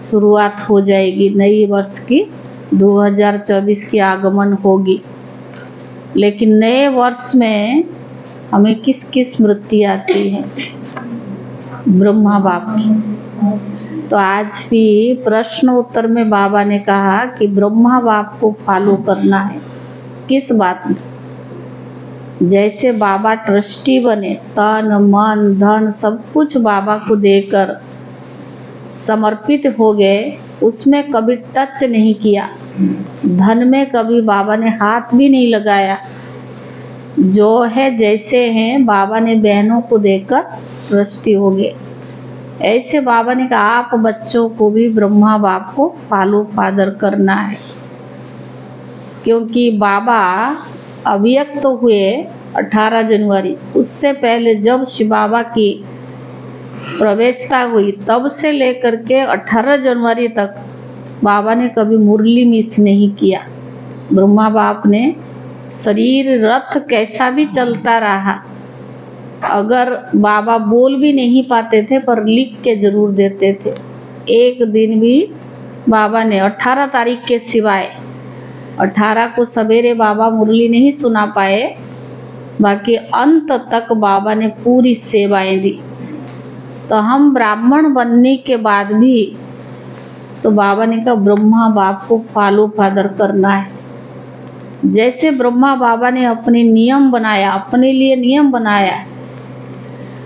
शुरुआत हो जाएगी, नई वर्ष की 2024 की आगमन होगी। लेकिन नए वर्ष में हमें किसकी स्मृति आती है? ब्रह्मा बाप की। तो आज भी प्रश्न उत्तर में बाबा ने कहा कि ब्रह्मा बाप को फॉलो करना है। किस बात में? जैसे बाबा ट्रस्टी बने, तन मन धन सब कुछ बाबा को देकर समर्पित हो गए, उसमें कभी टच नहीं किया। धन में कभी बाबा ने हाथ भी नहीं लगाया। जो है जैसे हैं बाबा ने बहनों को देकर ट्रस्टी हो गए। ऐसे बाबा ने कहा आप बच्चों को भी ब्रह्मा बाप को फॉलो फादर करना है, क्योंकि बाबा अभिव्यक्त हुए 18 जनवरी। उससे पहले जब शिव बाबा की प्रवेशता हुई तब से लेकर के 18 जनवरी तक बाबा ने कभी मुरली मिस नहीं किया। ब्रह्मा बाप ने शरीर रथ कैसा भी चलता रहा, अगर बाबा बोल भी नहीं पाते थे पर लिख के जरूर देते थे। एक दिन भी बाबा ने 18 तारीख के सिवाय, 18 को सवेरे बाबा मुरली नहीं सुना पाए, बाकी अंत तक बाबा ने पूरी सेवाएं दी। तो हम ब्राह्मण बनने के बाद भी तो बाबा ने कहा ब्रह्मा बाप को फॉलो फादर करना है। जैसे ब्रह्मा बाबा ने अपने नियम बनाया, अपने लिए नियम बनाया,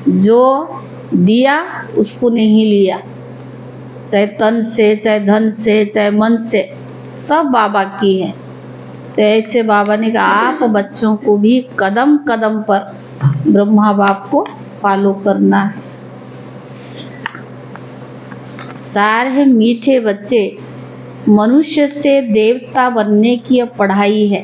जो दिया उसको नहीं लिया, चाहे तन से, चाहे धन से, चाहे मन से, सब बाबा की है। तो ऐसे बाबा ने कहा आप बच्चों को भी कदम कदम पर ब्रह्मा बाप को फॉलो करना है। सारे मीठे बच्चे, मनुष्य से देवता बनने की अब पढ़ाई है।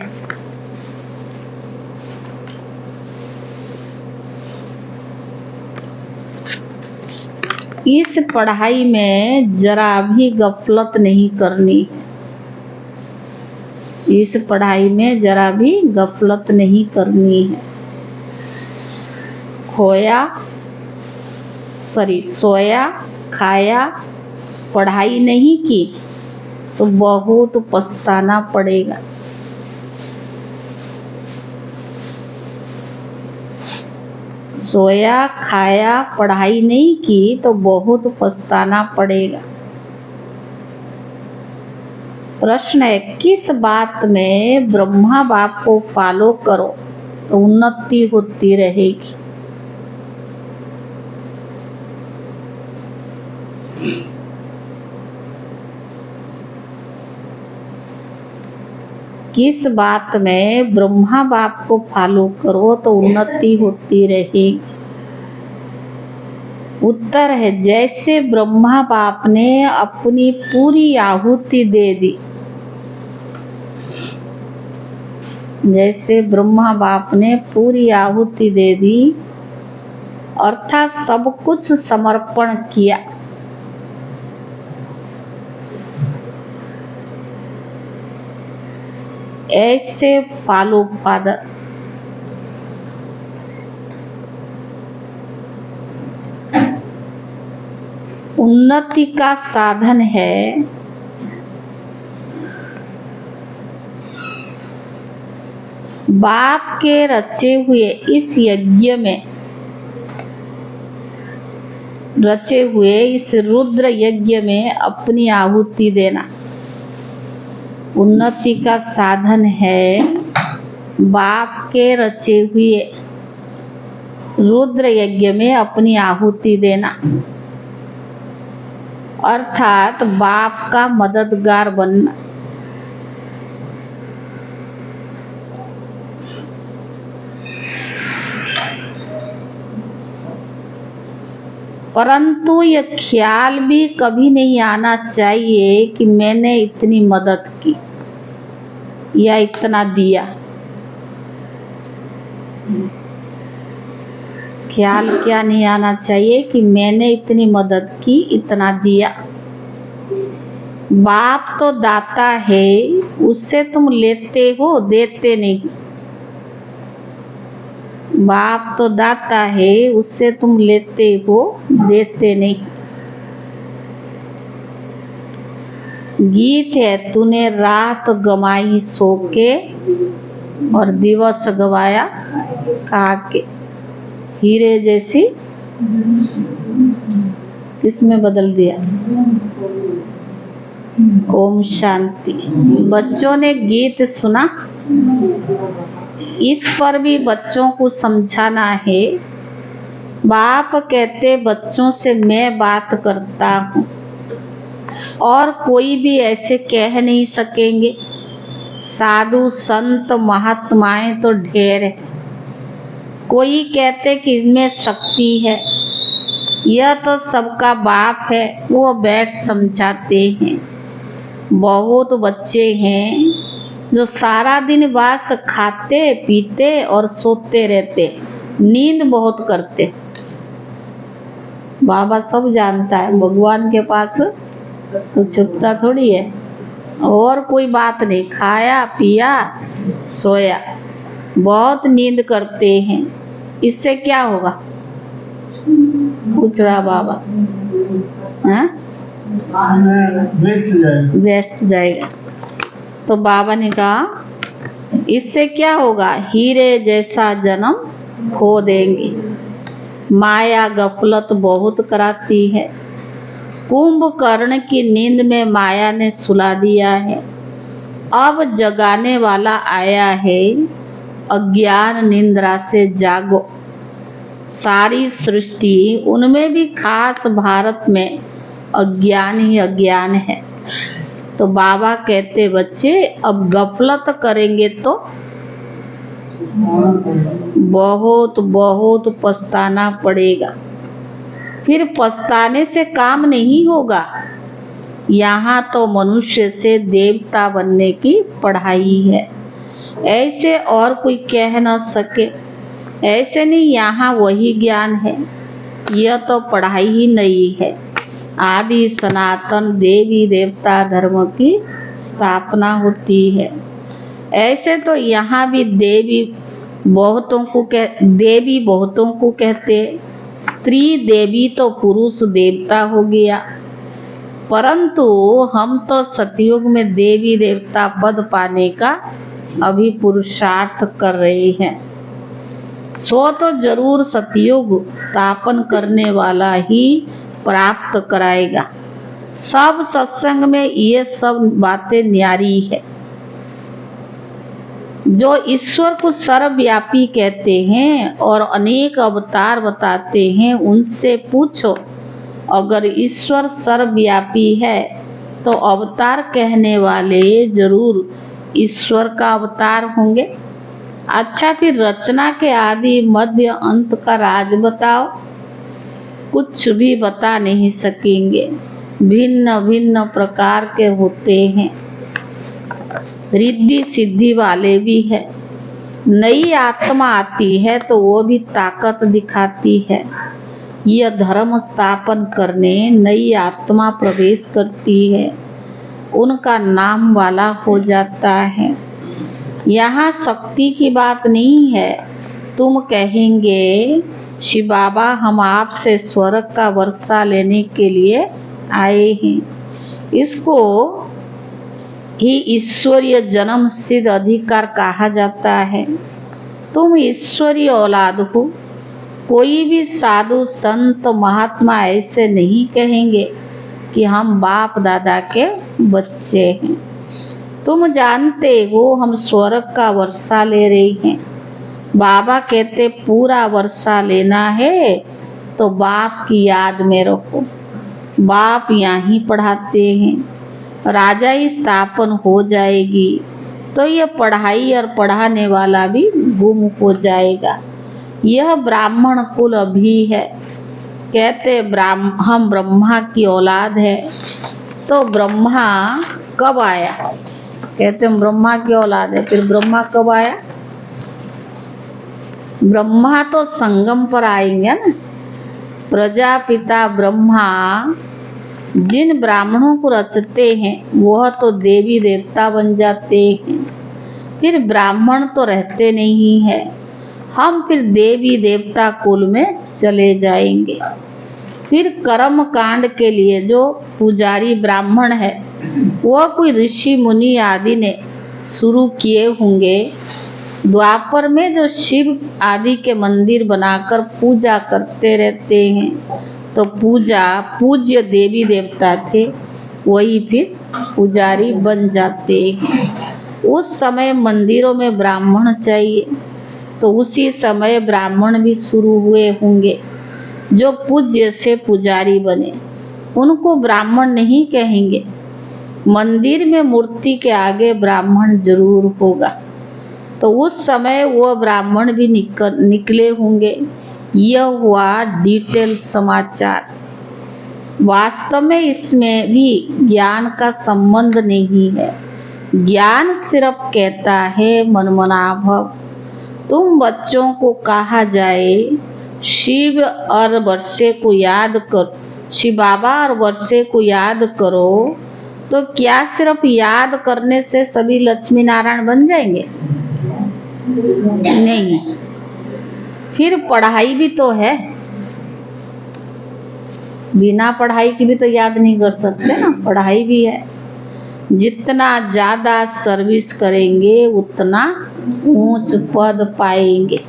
इस पढ़ाई में जरा भी गफलत नहीं करनी है। इस पढ़ाई में जरा भी गफलत नहीं करनी है। सोया खाया, पढ़ाई नहीं की तो बहुत पछताना पड़ेगा। सोया खाया, पढ़ाई नहीं की तो बहुत पछताना पड़ेगा। प्रश्न है किस बात में ब्रह्मा बाप को फॉलो करो तो उन्नति होती रहेगी? किस बात में ब्रह्मा बाप को फॉलो करो तो उन्नति होती रहेगी? उत्तर है जैसे ब्रह्मा बाप ने अपनी पूरी आहुति दे दी, जैसे ब्रह्मा बाप ने पूरी आहुति दे दी अर्थात सब कुछ समर्पण किया, ऐसे फॉलो फादर। उन्नति का साधन है बाप के रचे हुए इस यज्ञ में, रचे हुए इस रुद्र यज्ञ में अपनी आहुति देना। उन्नति का साधन है बाप के रचे हुए रुद्र यज्ञ में अपनी आहुति देना, अर्थात बाप का मददगार बनना। परंतु यह ख्याल भी कभी नहीं आना चाहिए कि मैंने इतनी मदद की या इतना दिया। ख्याल क्या नहीं आना चाहिए कि मैंने इतनी मदद की, इतना दिया। बाप तो दाता है, उससे तुम लेते हो, देते नहीं। बाप तो दाता है, उससे तुम लेते हो, देते नहीं। गीत है, तूने रात गवाई सो के और दिवस गवाया खा के। हीरे जैसी किसमें बदल दिया? ओम शांति। बच्चों ने गीत सुना, इस पर भी बच्चों को समझाना है। बाप कहते बच्चों से मैं बात करता हूँ और कोई भी ऐसे कह नहीं सकेंगे। साधु संत महात्माएं तो ढेर है, कोई कहते कि इनमें शक्ति है, यह तो सबका बाप है, वो बैठ समझाते हैं। बहुत बच्चे हैं जो सारा दिन बस खाते पीते और सोते रहते, नींद बहुत करते। बाबा सब जानता है, भगवान के पास तो छुपता थोड़ी है। और कोई बात नहीं, खाया पिया सोया, बहुत नींद करते हैं। इससे क्या होगा? पूछ रहा बाबा। वेस्ट जाएगा। तो बाबा ने कहा इससे क्या होगा? हीरे जैसा जन्म खो देंगे। माया गफलत बहुत कराती है। कुंभकर्ण की नींद में माया ने सुला दिया है। अब जगाने वाला आया है, अज्ञान निंद्रा से जागो। सारी सृष्टि, उनमें भी खास भारत में अज्ञान ही अज्ञान है। तो बाबा कहते बच्चे अब गफलत करेंगे तो बहुत बहुत पछताना पड़ेगा। फिर पछताने से काम नहीं होगा। यहाँ तो मनुष्य से देवता बनने की पढ़ाई है, ऐसे और कोई कह न सके। ऐसे नहीं, यहाँ वही ज्ञान है। यह तो पढ़ाई ही नहीं है। आदि सनातन देवी देवता धर्म की स्थापना होती है। ऐसे तो यहाँ भी देवी बहुतों को कहते। स्त्री देवी तो पुरुष देवता हो गया। परंतु हम तो सतयुग में देवी देवता पद पाने का अभी पुरुषार्थ कर रहे हैं। सो तो जरूर सतयुग स्थापन करने वाला ही प्राप्त कराएगा। सब सत्संग में ये सब बातें न्यारी है। जो ईश्वर को सर्वव्यापी कहते हैं और अनेक अवतार बताते हैं, उनसे पूछो अगर ईश्वर सर्वव्यापी है तो अवतार कहने वाले जरूर ईश्वर का अवतार होंगे। अच्छा, फिर रचना के आदि मध्य अंत का राज बताओ। कुछ भी बता नहीं सकेंगे। भिन्न भिन्न प्रकार के होते हैं। रिद्धि सिद्धि वाले भी है। नई आत्मा आती है तो वो भी ताकत दिखाती है। यह धर्म स्थापन करने नई आत्मा प्रवेश करती है, उनका नाम वाला हो जाता है। यहाँ शक्ति की बात नहीं है। तुम कहेंगे शिव बाबा हम आपसे स्वर्ग का वर्षा लेने के लिए आए हैं। इसको ही ईश्वरीय जन्म सिद्ध अधिकार कहा जाता है। तुम ईश्वरीय औलाद हो। कोई भी साधु संत महात्मा ऐसे नहीं कहेंगे कि हम बाप दादा के बच्चे हैं। तुम जानते हो हम स्वर्ग का वर्षा ले रहे हैं। बाबा कहते पूरा वर्षा लेना है तो बाप की याद में रखो। बाप यहाँ ही पढ़ाते हैं। राजा ही स्थापन हो जाएगी तो यह पढ़ाई और पढ़ाने वाला भी गुम हो जाएगा। यह ब्राह्मण कुल अभी है। कहते हम ब्रह्मा की औलाद है। तो ब्रह्मा कब आया? कहते हम ब्रह्मा की औलाद है। फिर ब्रह्मा कब आया? ब्रह्मा तो संगम पर आएंगे ना। प्रजापिता ब्रह्मा जिन ब्राह्मणों को रचते हैं वह तो देवी देवता बन जाते हैं। फिर ब्राह्मण तो रहते नहीं है। हम फिर देवी देवता कुल में चले जाएंगे। फिर कर्म कांड के लिए जो पुजारी ब्राह्मण है वह कोई ऋषि मुनि आदि ने शुरू किए होंगे। द्वापर में जो शिव आदि के मंदिर बनाकर पूजा करते रहते हैं, तो पूज्य देवी देवता थे, वही फिर पुजारी बन जाते हैं। उस समय मंदिरों में ब्राह्मण चाहिए, तो उसी समय ब्राह्मण भी शुरू हुए होंगे जो पूज्य से पुजारी बने। उनको ब्राह्मण नहीं कहेंगे। मंदिर में मूर्ति के आगे ब्राह्मण जरूर होगा, तो उस समय वह ब्राह्मण भी निकले होंगे। यह हुआ डिटेल समाचार। वास्तव में इसमें भी ज्ञान का संबंध नहीं है। ज्ञान सिर्फ कहता है मनमना भव। तुम बच्चों को कहा जाए शिव और वर्षे को याद करो, शिव बाबा और वर्षे को याद करो, तो क्या सिर्फ याद करने से सभी लक्ष्मी नारायण बन जाएंगे? नहीं, फिर पढ़ाई भी तो है। बिना पढ़ाई की भी तो याद नहीं कर सकते ना, पढ़ाई भी है। जितना ज्यादा सर्विस करेंगे उतना ऊंच पद पाएंगे,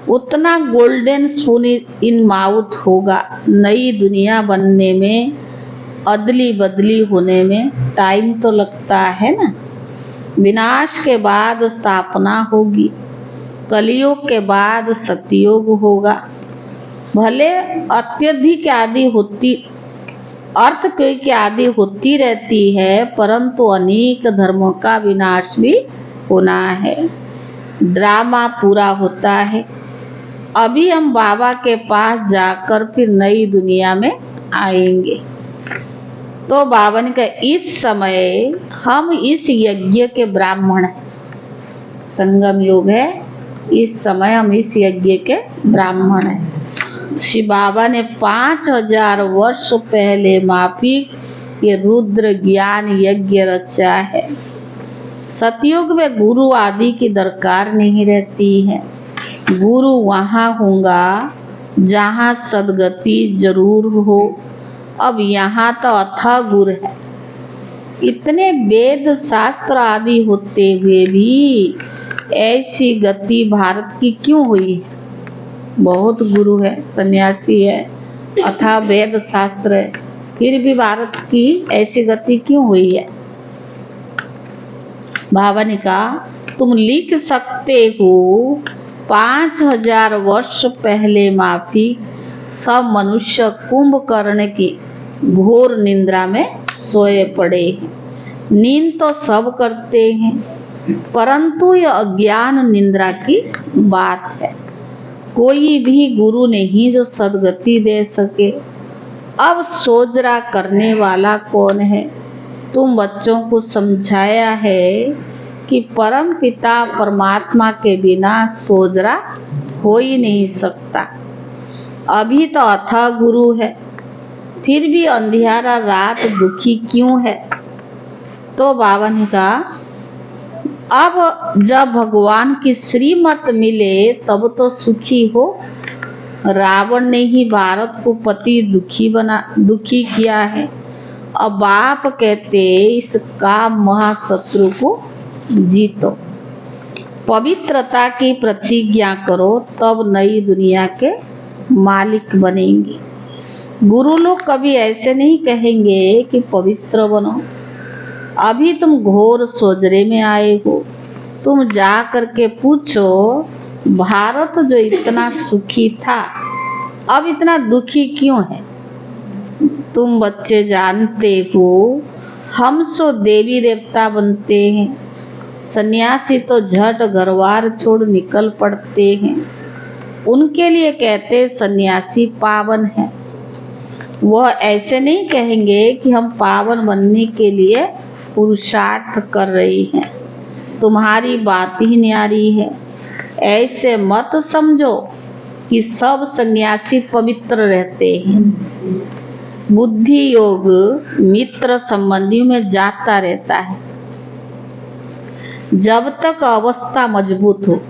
उतना गोल्डन स्पून इन माउथ होगा। नई दुनिया बनने में, अदली बदली होने में टाइम तो लगता है ना। विनाश के बाद स्थापना होगी, कलयुग के बाद सतयुग होगा। भले अत्यधिक आदि होती, अर्थक्वेक की आदि होती रहती है, परंतु अनेक धर्मों का विनाश भी होना है। ड्रामा पूरा होता है। अभी हम बाबा के पास जाकर फिर नई दुनिया में आएंगे। तो बाबा ने कहा इस समय हम इस यज्ञ के ब्राह्मण हैं। संगम योग है, इस समय हम इस यज्ञ के ब्राह्मण हैं। शिव बाबा ने 5000 वर्ष पहले माफिक ये रुद्र ज्ञान यज्ञ रचा है। सतयुग में गुरु आदि की दरकार नहीं रहती है। गुरु वहाँ होगा जहाँ सदगति जरूर हो। अब यहाँ तो अथाह गुरु है। इतने वेद शास्त्र आदि होते हुए भी ऐसी गति भारत की क्यों हुई है? बहुत गुरु है, सन्यासी है, अथाह वेद शास्त्र है, फिर भी भारत की ऐसी गति क्यों हुई है? बाबा ने कहा तुम लिख सकते हो 5000 वर्ष पहले माफी सब मनुष्य कुंभकर्ण की घोर निंद्रा में सोए पड़े हैं। नींद तो सब करते हैं, परंतु यह अज्ञान निंद्रा की बात है। कोई भी गुरु नहीं जो सदगति दे सके। अब सोजरा करने वाला कौन है? तुम बच्चों को समझाया है कि परम पिता परमात्मा के बिना सोजरा हो ही नहीं सकता। अभी तो अथाह गुरु है, फिर भी अंधियारा रात दुखी क्यों है? तो बाबा ने कहा अब जब भगवान की श्रीमत मिले तब तो सुखी हो। रावण ने ही भारत को पति दुखी किया है। अब आप कहते इस काम महाशत्रु को जीतो, पवित्रता की प्रतिज्ञा करो, तब नई दुनिया के मालिक बनेंगे। गुरु लोग कभी ऐसे नहीं कहेंगे कि पवित्र बनो। अभी तुम घोर सोजरे में आए हो। तुम जा करके पूछो भारत जो इतना सुखी था अब इतना दुखी क्यों है? तुम बच्चे जानते हो हम सो देवी देवता बनते हैं, सन्यासी तो झट घरवार छोड़ निकल पड़ते हैं। उनके लिए कहते सन्यासी पावन है। वह ऐसे नहीं कहेंगे कि हम पावन बनने के लिए पुरुषार्थ कर रही हैं। तुम्हारी बात ही न्यारी है। ऐसे मत समझो कि सब सन्यासी पवित्र रहते हैं। बुद्धि योग मित्र संबंधियों में जाता रहता है जब तक अवस्था मजबूत हो।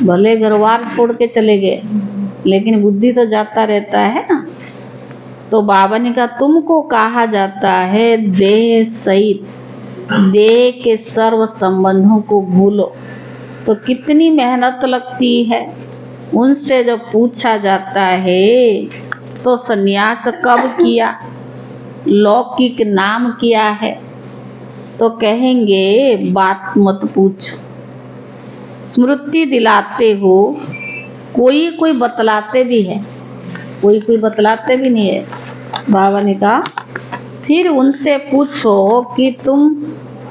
भले घरवार छोड़ के चले गए, लेकिन बुद्धि तो जाता रहता है ना। तो बाबा ने कहा तुमको कहा जाता है देह सहित देह के सर्व संबंधों को भूलो। तो कितनी मेहनत लगती है। उनसे जब पूछा जाता है तो सन्यास कब किया, लौकिक नाम क्या है, तो कहेंगे बात मत पूछो। स्मृति दिलाते हो, कोई कोई बतलाते भी है, कोई कोई बतलाते भी नहीं है। बाबा ने कहा फिर उनसे पूछो कि तुम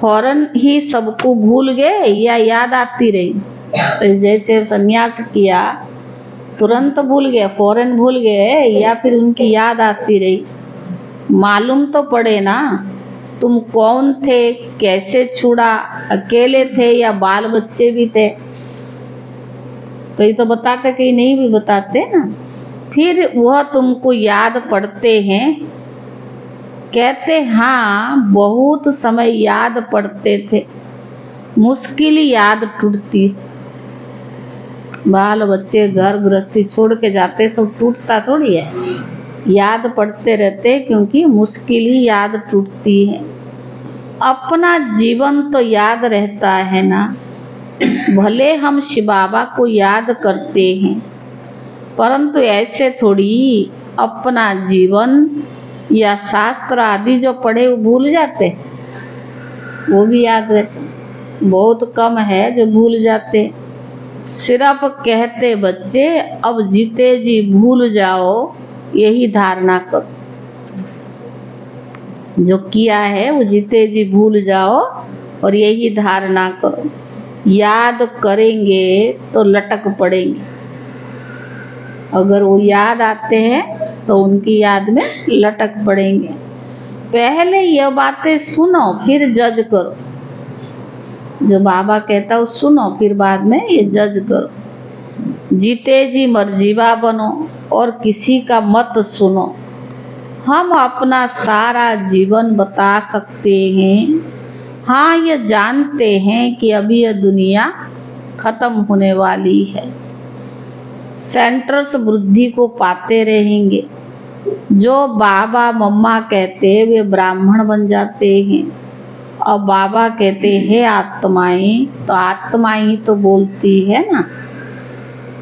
फौरन ही सबको भूल गए या याद आती रही। तो जैसे सन्यास किया तुरंत भूल गए, फौरन भूल गए, या फिर उनकी याद आती रही। मालूम तो पड़े ना तुम कौन थे, कैसे छुड़ा, अकेले थे या बाल बच्चे भी थे। कई तो बताते कई नहीं भी बताते ना। फिर वह तुमको याद पड़ते हैं, कहते हाँ बहुत समय याद पड़ते थे, मुश्किल याद टूटती। बाल बच्चे घर गृहस्थी छोड़ के जाते, सब टूटता थोड़ी है, याद पड़ते रहते, क्योंकि मुश्किल ही याद टूटती है। अपना जीवन तो याद रहता है ना। भले हम शिव बाबा को याद करते हैं, परंतु ऐसे थोड़ी अपना जीवन या शास्त्र आदि जो पढ़े वो भूल जाते, वो भी याद रहते। बहुत कम है जो भूल जाते। सिर्फ कहते बच्चे अब जीते जी भूल जाओ, यही धारणा करो। जो किया है वो जीते जी भूल जाओ और यही धारणा करो। याद करेंगे तो लटक पड़ेंगे। अगर वो याद आते हैं तो उनकी याद में लटक पड़ेंगे। पहले यह बातें सुनो फिर जज करो। जो बाबा कहता है सुनो, फिर बाद में ये जज करो। जीते जी मर्जीवा बनो और किसी का मत सुनो। हम अपना सारा जीवन बता सकते हैं। हाँ, ये जानते हैं कि अभी यह दुनिया खत्म होने वाली है। सेंटर्स बुद्धि को पाते रहेंगे। जो बाबा मम्मा कहते वे ब्राह्मण बन जाते हैं। और बाबा कहते हैं आत्माएं, तो आत्मा ही तो बोलती है ना।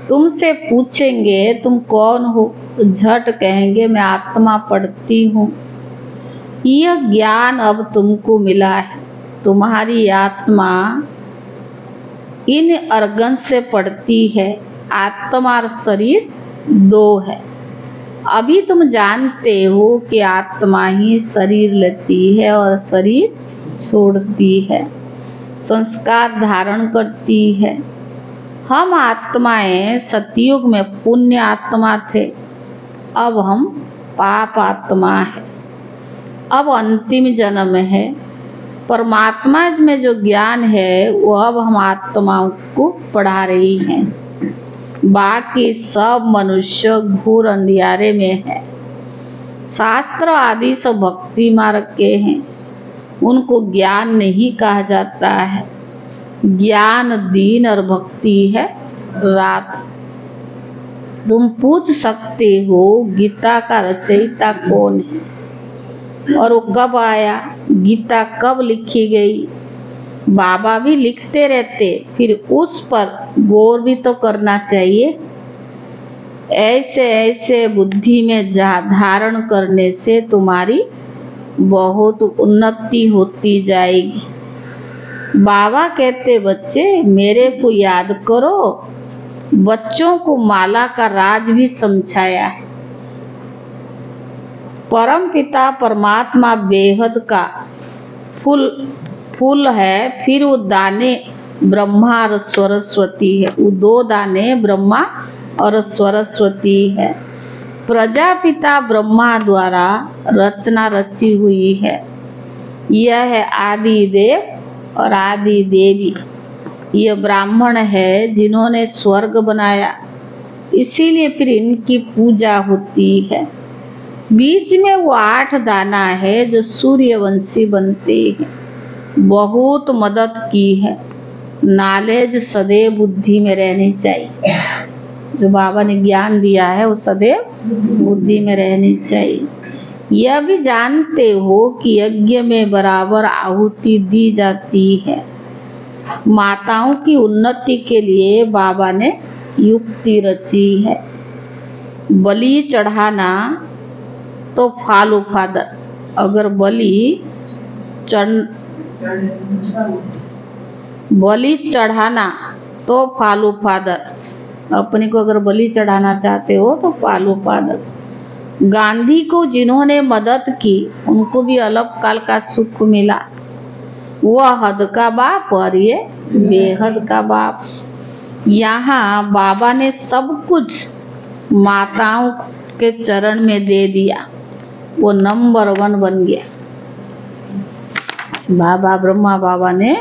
तुमसे पूछेंगे तुम कौन हो, तो झट कहेंगे मैं आत्मा पढ़ती हूँ। यह ज्ञान अब तुमको मिला है। तुम्हारी आत्मा इन अर्गन से पढ़ती है। आत्मा और शरीर दो है। अभी तुम जानते हो कि आत्मा ही शरीर लेती है और शरीर छोड़ती है, संस्कार धारण करती है। हम आत्माएं सतयुग में पुण्य आत्मा थे, अब हम पाप आत्मा है। अब अंतिम जन्म है। परमात्मा में जो ज्ञान है वो अब हम आत्माओं को पढ़ा रही हैं। बाकी सब मनुष्य घोर अंधियारे में है। शास्त्र आदि सब भक्ति मार्ग के हैं, उनको ज्ञान नहीं कहा जाता है। ज्ञान दिन और भक्ति है रात। तुम पूछ सकते हो गीता का रचयिता कौन है और वो कब आया, गीता कब लिखी गई। बाबा भी लिखते रहते, फिर उस पर गौर भी तो करना चाहिए। ऐसे ऐसे बुद्धि में धारण करने से तुम्हारी बहुत उन्नति होती जाएगी। बाबा कहते बच्चे मेरे को याद करो। बच्चों को माला का राज भी समझाया है। परम पिता परमात्मा बेहद का फूल है, फिर वो दाने ब्रह्मा और सरस्वती है। वो दो दाने ब्रह्मा और सरस्वती है। प्रजापिता ब्रह्मा द्वारा रचना रची हुई है। यह है आदि देव और आदि देवी। ये ब्राह्मण है जिन्होंने स्वर्ग बनाया, इसीलिए फिर इनकी पूजा होती है। बीच में वो 8 दाना है जो सूर्यवंशी बनते हैं। बहुत मदद की है। नॉलेज सदैव बुद्धि में रहनी चाहिए। जो बाबा ने ज्ञान दिया है वो सदैव बुद्धि में रहनी चाहिए। यह भी जानते हो कि यज्ञ में बराबर आहुति दी जाती है। माताओं की उन्नति के लिए बाबा ने युक्ति रची है। बलि चढ़ाना तो फॉलो फादर, अगर बलि चढ़ाना तो फॉलो फादर, अपने को अगर बलि चढ़ाना चाहते हो तो फॉलो फादर। गांधी को जिन्होंने मदद की उनको भी अल्पकाल का सुख मिला, वह हद का बाप और ये बेहद का बाप। यहाँ बाबा ने सब कुछ माताओं के चरण में दे दिया, वो नंबर 1 बन गया। बाबा ब्रह्मा बाबा ने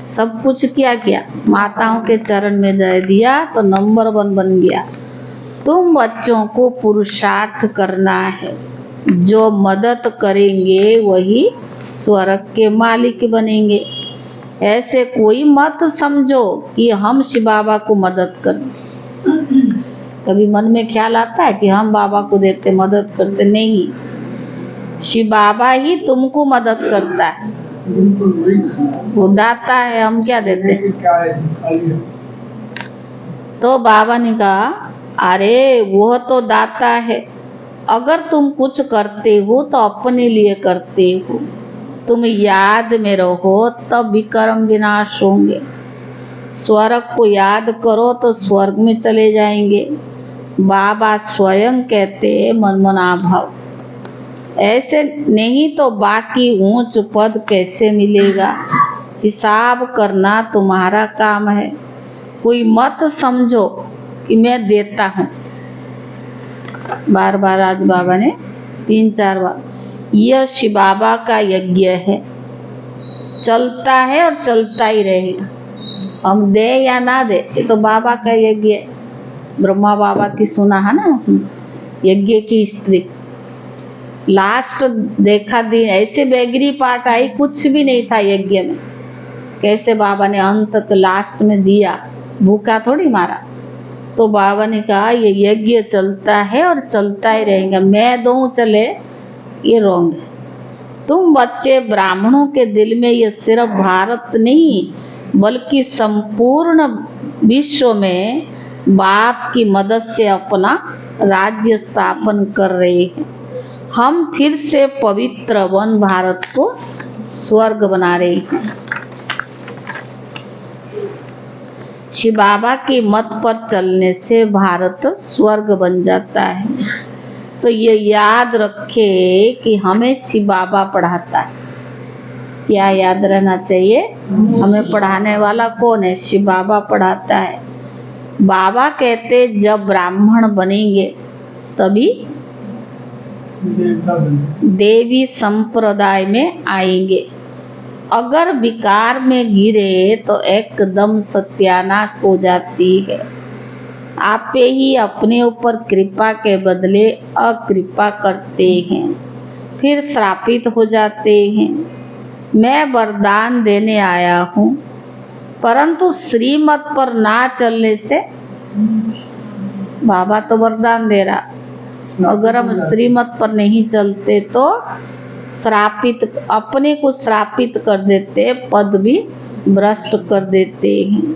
सब कुछ क्या किया, माताओं के चरण में दे दिया तो नंबर 1 बन गया। तुम बच्चों को पुरुषार्थ करना है, जो मदद करेंगे वही स्वर्ग के मालिक बनेंगे। ऐसे कोई मत समझो कि हम शिव बाबा को मदद करते। कभी मन में ख्याल आता है कि हम बाबा को देते मदद करते? नहीं, शिव बाबा ही तुमको मदद करता है, वो दाता है, हम क्या देते। तो बाबा ने कहा अरे वो तो दाता है, अगर तुम कुछ करते हो तो अपने लिए करते हो। तुम याद में रहो तब विक्रम विनाश होंगे। स्वर्ग को याद करो तो स्वर्ग में चले जाएंगे। बाबा स्वयं कहते मनमना भाव, ऐसे नहीं तो बाकी ऊंच पद कैसे मिलेगा। हिसाब करना तुम्हारा काम है, कोई मत समझो कि मैं देता हूँ। बार बार आज बाबा ने 3-4 बार, यह शिव बाबा का यज्ञ है, चलता है और चलता ही रहेगा। हम दे या ना दे, ये तो बाबा का यज्ञ है। ब्रह्मा बाबा की सुना है ना यज्ञ की हिस्ट्री। लास्ट देखा दिन ऐसे बेगरी पार्ट आई, कुछ भी नहीं था यज्ञ में, कैसे बाबा ने अंत तक लास्ट में दिया, भूखा थोड़ी मारा। तो बाबा ने कहा ये यज्ञ चलता है और चलता ही रहेगा, मैं दूं चले ये रोंग है। तुम बच्चे ब्राह्मणों के दिल में ये सिर्फ भारत नहीं बल्कि संपूर्ण विश्व में बाप की मदद से अपना राज्य स्थापन कर रहे हैं। हम फिर से पवित्र वन भारत को स्वर्ग बना रहे हैं। शिव बाबा के मत पर चलने से भारत स्वर्ग बन जाता है। तो ये याद रखे कि हमें शिव बाबा पढ़ाता है। क्या याद रहना चाहिए, हमें पढ़ाने वाला कौन है? शिव बाबा पढ़ाता है। बाबा कहते जब ब्राह्मण बनेंगे तभी देवी संप्रदाय में आएंगे। अगर विकार में गिरे तो एकदम सत्यानाश हो जाती है। आप ही अपने ऊपर कृपा के बदले अकृपा करते हैं, फिर श्रापित हो जाते हैं। मैं वरदान देने आया हूँ, परंतु श्रीमत पर ना चलने से बाबा तो वरदान दे रहा, अगर हम श्रीमत पर नहीं चलते तो श्रापित, अपने को श्रापित कर देते, पद भी भ्रष्ट कर देते हैं।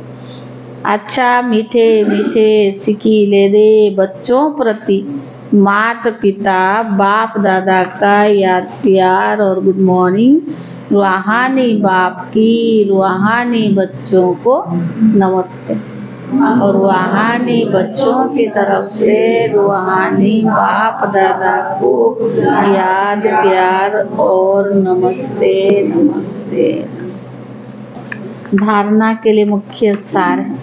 अच्छा मीठे मीठे सिकीले दे बच्चों प्रति माता पिता बाप दादा का याद प्यार और गुड मॉर्निंग। रूहानी बाप की रूहानी बच्चों को नमस्ते, और रूहानी बच्चों की तरफ से रूहानी बाप दादा को याद प्यार और नमस्ते नमस्ते। धारणा के लिए मुख्य सार है।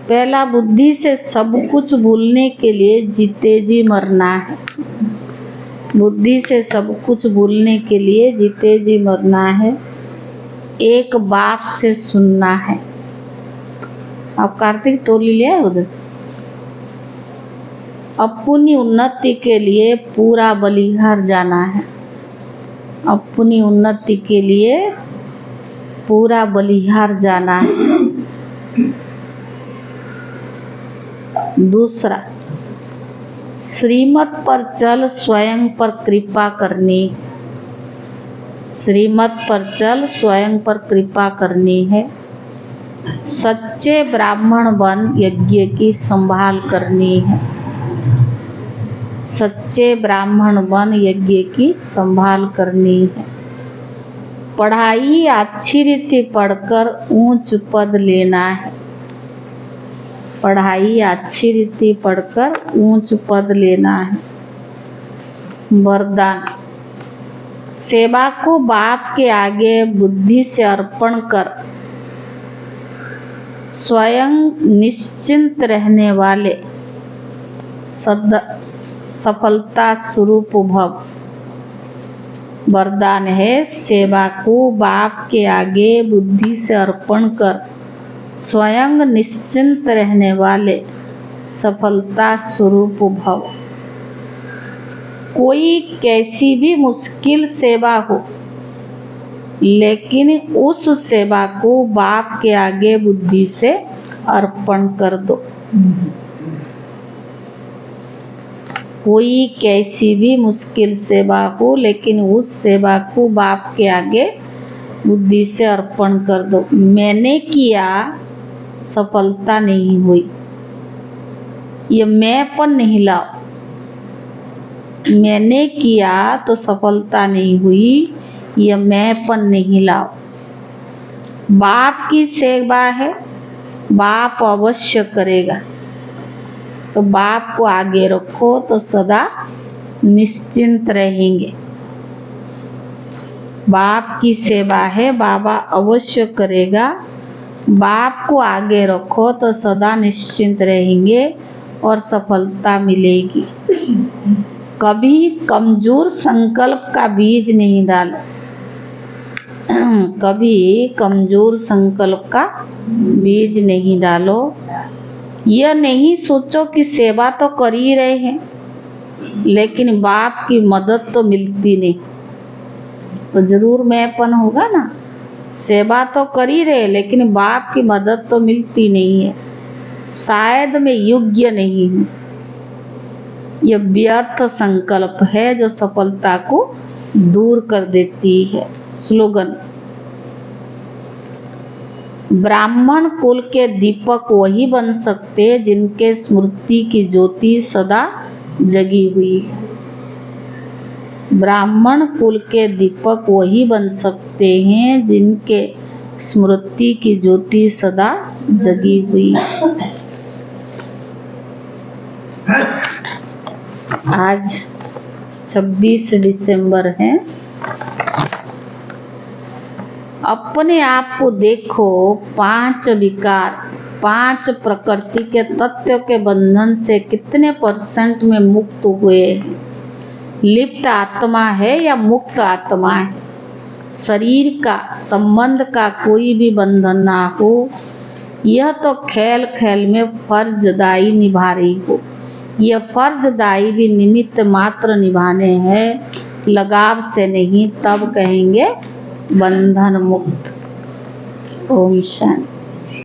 पहला, बुद्धि से सब कुछ भूलने के लिए जीते जी मरना है। बुद्धि से सब कुछ भूलने के लिए जीते जी मरना है। एक बाप से सुनना है। आप कार्तिक टोली ले आए उधर। अपनी उन्नति के लिए पूरा बलिहार जाना है। अपनी उन्नति के लिए पूरा बलिहार जाना है। दूसरा, श्रीमत पर चल स्वयं पर कृपा करनी। श्रीमत पर चल स्वयं पर कृपा करनी है। सच्चे ब्राह्मण बन यज्ञ की संभाल करनी है। सच्चे ब्राह्मण बन यज्ञ की संभाल करनी है। पढ़ाई अच्छी रीति पढ़कर ऊंच पद लेना है। पढ़ाई अच्छी रीति पढ़कर ऊंच पद लेना है। वरदान, सेवा को बाप के आगे बुद्धि से अर्पण कर स्वयं निश्चिंत रहने वाले सफलता स्वरूप भव। वरदान है, सेवा को बाप के आगे बुद्धि से अर्पण कर स्वयं निश्चिंत रहने वाले सफलता स्वरूप भव। कोई कैसी भी मुश्किल सेवा हो, लेकिन उस सेवा को बाप के आगे बुद्धि से अर्पण कर दो। कोई कैसी भी मुश्किल सेवा हो, लेकिन उस सेवा को बाप के आगे बुद्धि से अर्पण कर दो। मैंने किया, सफलता नहीं हुई, ये मैंपन नहीं लाओ। मैंने किया तो सफलता नहीं हुई, यह मैंपन नहीं लाओ। बाप की सेवा है, बाप अवश्य करेगा, तो बाप को आगे रखो तो सदा निश्चिंत रहेंगे। बाप की सेवा है, बाबा अवश्य करेगा। बाप को आगे रखो तो सदा निश्चिंत रहेंगे और सफलता मिलेगी। कभी कमजोर संकल्प का बीज नहीं डालो। कभी कमजोर संकल्प का बीज नहीं डालो। यह नहीं सोचो कि सेवा तो कर ही रहे हैं, लेकिन बाप की मदद तो मिलती नहीं, तो जरूर मैंपन होगा ना। सेवा तो कर ही रहे, लेकिन बाप की मदद तो मिलती नहीं है, शायद मैं योग्य नहीं हूँ। यह व्यर्थ संकल्प है जो सफलता को दूर कर देती है। स्लोगन, ब्राह्मण कुल के दीपक वही बन सकते जिनके स्मृति की ज्योति सदा जगी हुई है। ब्राह्मण कुल के दीपक वही बन सकते हैं जिनके स्मृति की ज्योति सदा जगी हुई है। आज 26 दिसंबर है। अपने आप को देखो, 5 विकार, 5 प्रकृति के तत्व के बंधन से कितने % में मुक्त हुए हैं। लिप्त आत्मा है या मुक्त आत्मा है। शरीर का संबंध का कोई भी बंधन ना हो। यह तो खेल खेल में फर्जदाई निभा रही हो। यह फर्जदाई भी निमित्त मात्र निभाने हैं, लगाव से नहीं, तब कहेंगे बंधन मुक्त। ओम शांति।